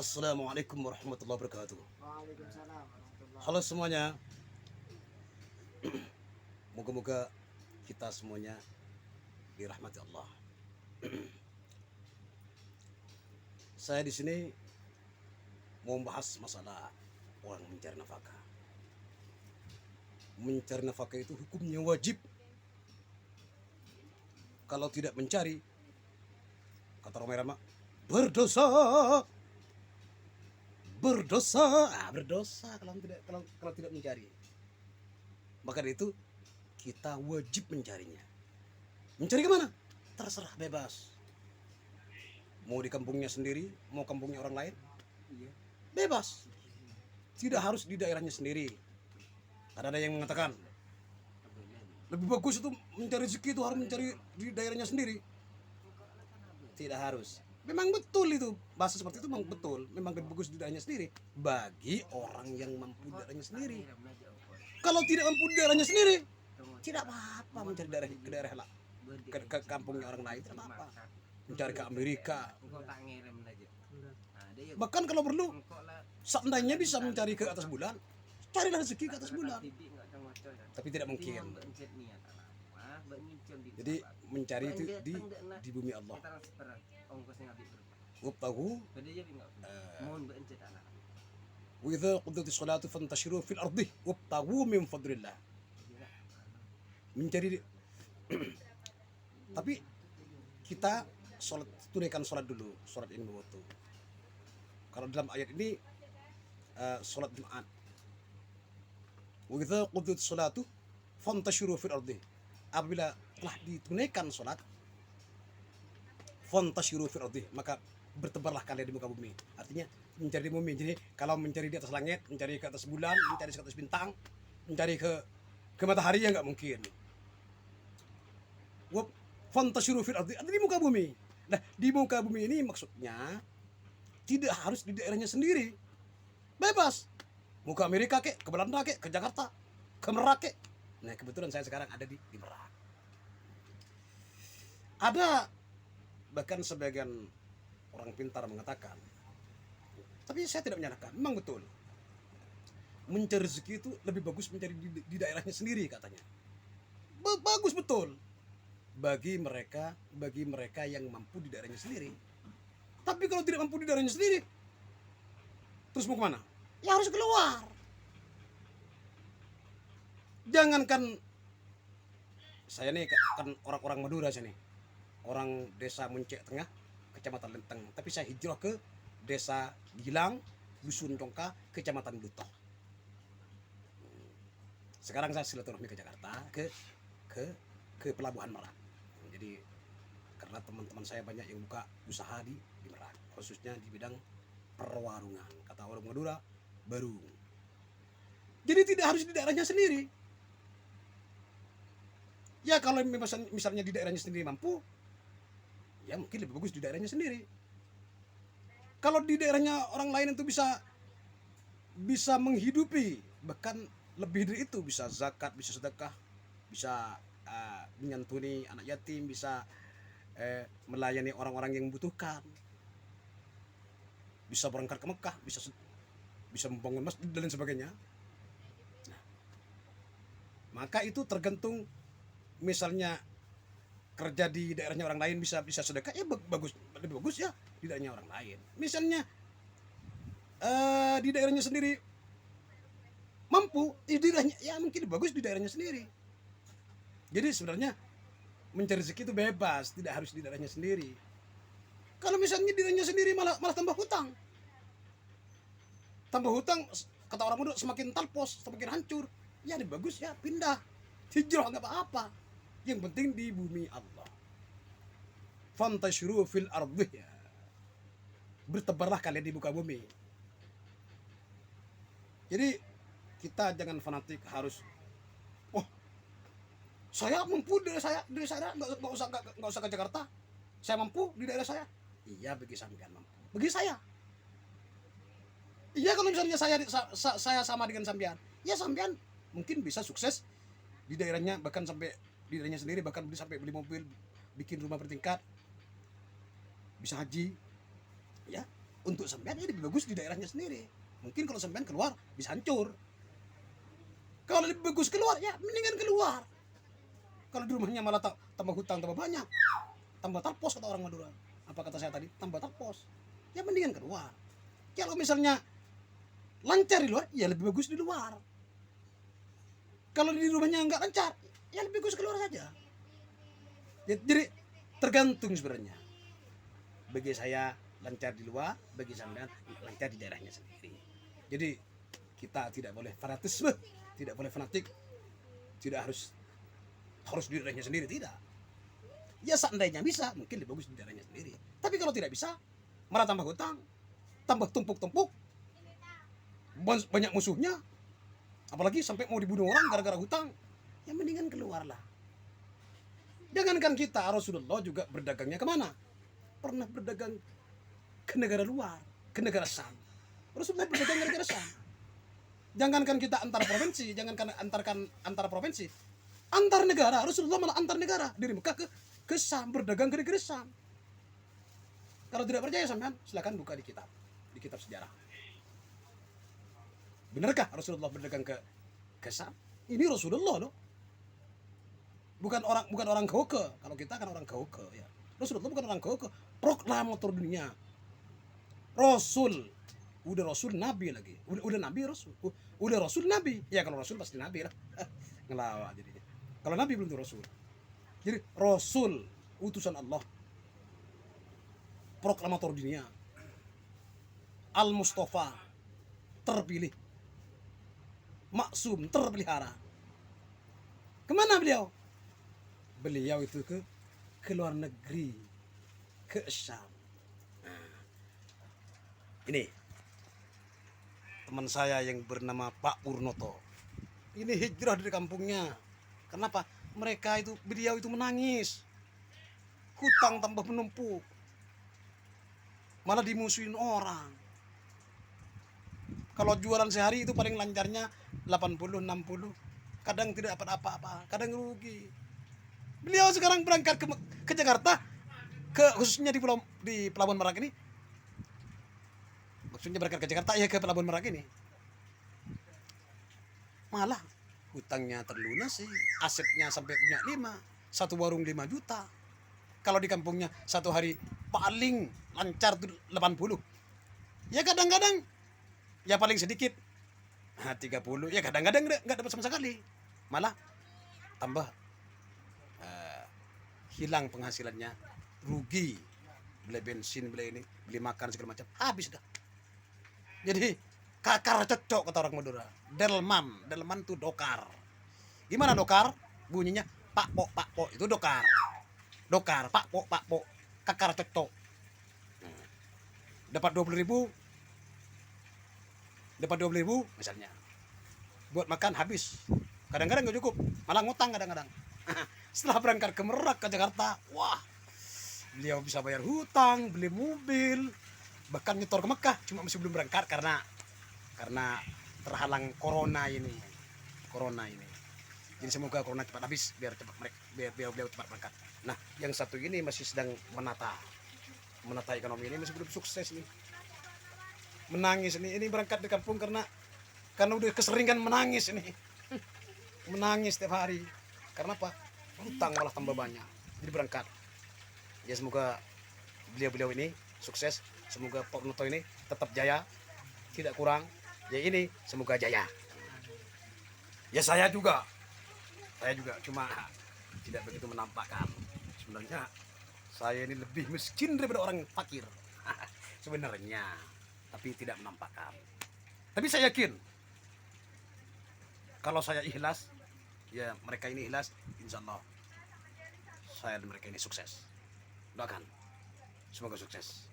Assalamualaikum warahmatullahi wabarakatuh. Waalaikumsalam warahmatullahi Halo semuanya, moga-moga kita semuanya dirahmati Allah. Saya di sini mau membahas masalah orang mencari nafkah. Mencari nafkah itu hukumnya wajib. Kalau tidak mencari, kata Roma Irama, berdosa, berdosa kalau tidak mencari. Maka dari itu kita wajib mencarinya. Mencari kemana? Terserah, bebas. Mau di kampungnya sendiri, mau kampungnya orang lain, Iya. bebas. Tidak harus di daerahnya sendiri. Ada yang mengatakan lebih bagus itu mencari rezeki itu harus mencari di daerahnya sendiri. Tidak harus. Memang betul itu, bahasa seperti itu memang betul. Memang lebih bagus di daerahnya sendiri bagi orang yang mampu di daerahnya sendiri. Kalau tidak mampu di daerahnya sendiri, tidak apa-apa mencari ke daerah lain, ke kampungnya orang lain, tidak apa-apa. Mencari ke Amerika. Bahkan kalau perlu, seandainya bisa mencari ke atas bulan, carilah rezeki ke atas bulan. Tapi tidak mungkin. Jadi mencari itu di bumi Allah. Wabtahu wa idza qudiyatis sholatu fantashiru fil ardi wabtahu min fadlillah. Mencari tapi kita tunaikan sholat dulu, sholat ini waktu. Kalau dalam ayat ini sholat Jumat. Wa idza qudiyatis sholatu fantashiru fil ardi. Apabila telah ditunaikan sholat, fantashiru fil ardi, maka bertebarlah kalian di muka bumi. Artinya mencari di bumi. Jadi kalau mencari di atas langit, mencari ke atas bulan, mencari ke atas bintang, mencari ke matahari ya nggak mungkin. Fantashiru fil ardi, artinya di muka bumi. Nah, di muka bumi ini maksudnya tidak harus di daerahnya sendiri. Bebas. Mau ke Amerika kek, ke Belanda kek, ke Jakarta, ke Merak kek. Nah, kebetulan saya sekarang ada di Merak. Ada bahkan sebagian orang pintar mengatakan, tapi saya tidak menyalahkan, memang betul. Mencari rezeki itu lebih bagus mencari di daerahnya sendiri katanya. Bagus betul. Bagi mereka yang mampu di daerahnya sendiri. Tapi kalau tidak mampu di daerahnya sendiri, terus mau kemana? Ya harus keluar. Jangankan saya nih kan orang-orang Madura saya nih, orang desa Muncek Tengah, kecamatan Lenteng, tapi saya hijrah ke desa Gilang, dusun Congka, kecamatan Blutoh. Sekarang saya silaturahmi ke Jakarta, ke pelabuhan Merak. Jadi karena teman-teman saya banyak yang buka usaha di Merak, khususnya di bidang perwarungan, kata orang Madura, barung. Jadi tidak harus di daerahnya sendiri. Ya kalau misalnya di daerahnya sendiri mampu, ya mungkin lebih bagus di daerahnya sendiri. Kalau di daerahnya orang lain itu bisa menghidupi, bahkan lebih dari itu, bisa zakat, bisa sedekah, bisa menyantuni anak yatim, bisa melayani orang-orang yang membutuhkan, bisa berangkat ke Mekah, bisa membangun masjid dan lain sebagainya. Nah, maka itu tergantung. Misalnya kerja di daerahnya orang lain bisa sedekah, ya bagus, lebih bagus ya di daerahnya orang lain. Misalnya di daerahnya sendiri mampu, di daerahnya ya mungkin bagus di daerahnya sendiri. Jadi sebenarnya mencari rezeki itu bebas, tidak harus di daerahnya sendiri. Kalau misalnya di daerahnya sendiri malah tambah hutang, kata orang muda semakin talpos, semakin hancur. Ya lebih bagus ya pindah, hijrah nggak apa-apa. Yang penting di bumi Allah. Fantashiru fil ardi, ya. Bertebarlah kalian di muka bumi. Jadi kita jangan fanatik harus, oh saya mampu di daerah saya nggak usah ke Jakarta, saya mampu di daerah saya. Iya bagi sampean mampu, bagi saya. Iya kalau misalnya saya sama dengan sampean, ya sampean mungkin bisa sukses di daerahnya, bahkan sampai di daerahnya sendiri, bahkan sampai beli mobil, bikin rumah bertingkat, bisa haji, ya. untuk sampean ya lebih bagus di daerahnya sendiri. Mungkin kalau sampean keluar bisa hancur. Kalau lebih bagus keluar ya mendingan keluar. Kalau di rumahnya malah tambah hutang tambah banyak, tambah talpos kata orang Madura. Apa kata saya tadi? Tambah talpos. Ya mendingan keluar. Kalau misalnya lancar di luar, ya lebih bagus di luar. Kalau di rumahnya nggak lancar, ya lebih bagus keluar saja. Jadi tergantung sebenarnya. Bagi saya lancar di luar, bagi sampean lancar di daerahnya sendiri. Jadi kita tidak boleh fanatisme, tidak boleh fanatik, tidak harus di daerahnya sendiri, tidak. Ya seandainya bisa, mungkin lebih bagus di daerahnya sendiri. Tapi kalau tidak bisa, malah tambah hutang, tambah tumpuk-tumpuk, banyak musuhnya, apalagi sampai mau dibunuh orang gara-gara hutang, ya mendingan keluarlah. Jangankan kita, Rasulullah juga berdagangnya kemana? Pernah berdagang ke negara luar, ke negara Syam. Rasulullah berdagang ke negara Syam. Jangankan kita antar provinsi, jangankan antar provinsi, antar negara. Rasulullah malah antar negara dari Mekah ke Syam, berdagang ke negeri Syam. Kalau tidak percaya sampean, silakan buka di kitab sejarah. Benarkah Rasulullah berdagang ke Syam? Ini Rasulullah loh. Bukan orang Gauke. Kalau kita kan orang Gauke ya. Rasulullah bukan orang Gauke, proklamator dunia. Rasul. Udah Rasul Nabi lagi. Udah Nabi Rasul. Udah Rasul Nabi. Ya kalau Rasul pasti Nabi lah. Ngelawak jadinya. Kalau Nabi belum tuh Rasul. Jadi Rasul utusan Allah. Proklamator dunia. Al-Mustafa terpilih. Maksum terpelihara. Kemana beliau? Beliau itu ke luar negeri, ke Syam. Nah, ini teman saya yang bernama Pak Purnoto. Ini hijrah dari kampungnya. Kenapa? Beliau itu menangis. Hutang tambah menumpuk. Malah dimusuhin orang. Kalau jualan sehari itu paling lancarnya 80, 60. Kadang tidak dapat apa-apa, kadang rugi. Beliau sekarang berangkat ke Jakarta, khususnya di Pelabuhan Merak ini. Maksudnya berangkat ke Jakarta ya ke Pelabuhan Merak ini. Malah hutangnya terlunasi, asetnya sampai punya 5, satu warung 5 juta. Kalau di kampungnya satu hari paling lancar tuh 80. Ya kadang-kadang ya paling sedikit 30, ya kadang-kadang nggak dapat sama sekali. Malah tambah hilang penghasilannya, rugi, beli bensin, beli ini, beli makan segala macam, habis dah. Jadi kakar cocok kata orang Madura. Delman tuh dokar. Gimana dokar? Bunyinya pak po itu dokar. Dokar pak po, kakar cocok. Dapat 20.000, misalnya, buat makan habis. Kadang-kadang nggak cukup, malah ngutang kadang-kadang. Setelah berangkat ke Merak ke Jakarta, wah, beliau bisa bayar hutang, beli mobil, bahkan nyetor ke Mekah, cuma masih belum berangkat karena terhalang corona ini. Jadi semoga corona cepat habis biar beliau cepat berangkat. Nah, yang satu ini masih sedang menata ekonomi ini, masih belum sukses nih. Menangis ini berangkat di kampung karena udah keseringan menangis ini. Menangis setiap hari. Karena apa? Hutang malah tambah banyak. Jadi berangkat. Ya semoga beliau ini sukses. Semoga Pak Noto ini tetap jaya, tidak kurang. Ya ini semoga jaya. Ya saya juga cuma tidak begitu menampakkan. Sebenarnya saya ini lebih miskin daripada orang fakir. Sebenarnya, tapi tidak menampakkan. Tapi saya yakin kalau saya ikhlas, ya mereka ini ikhlas, insya Allah saya dan mereka ini sukses. Doakan, semoga sukses.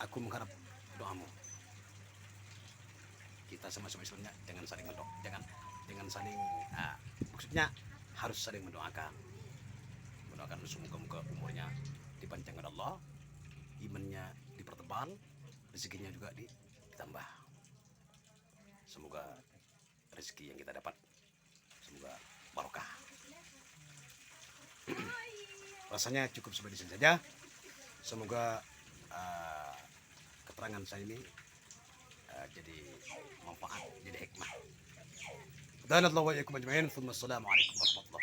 Aku mengharap doamu. Kita sama-sama Islamnya jangan saling saling maksudnya harus saling mendoakan semoga umurnya dipanjangkan Allah, imannya dipertebal, rezekinya juga ditambah. Semoga rezeki yang kita dapat semoga barokah. Rasanya cukup sampai di sini saja. Semoga keterangan saya ini jadi manfaat, jadi hikmah. Dan Allah wa iyyakum ajma'in. Assalamualaikum warahmatullahi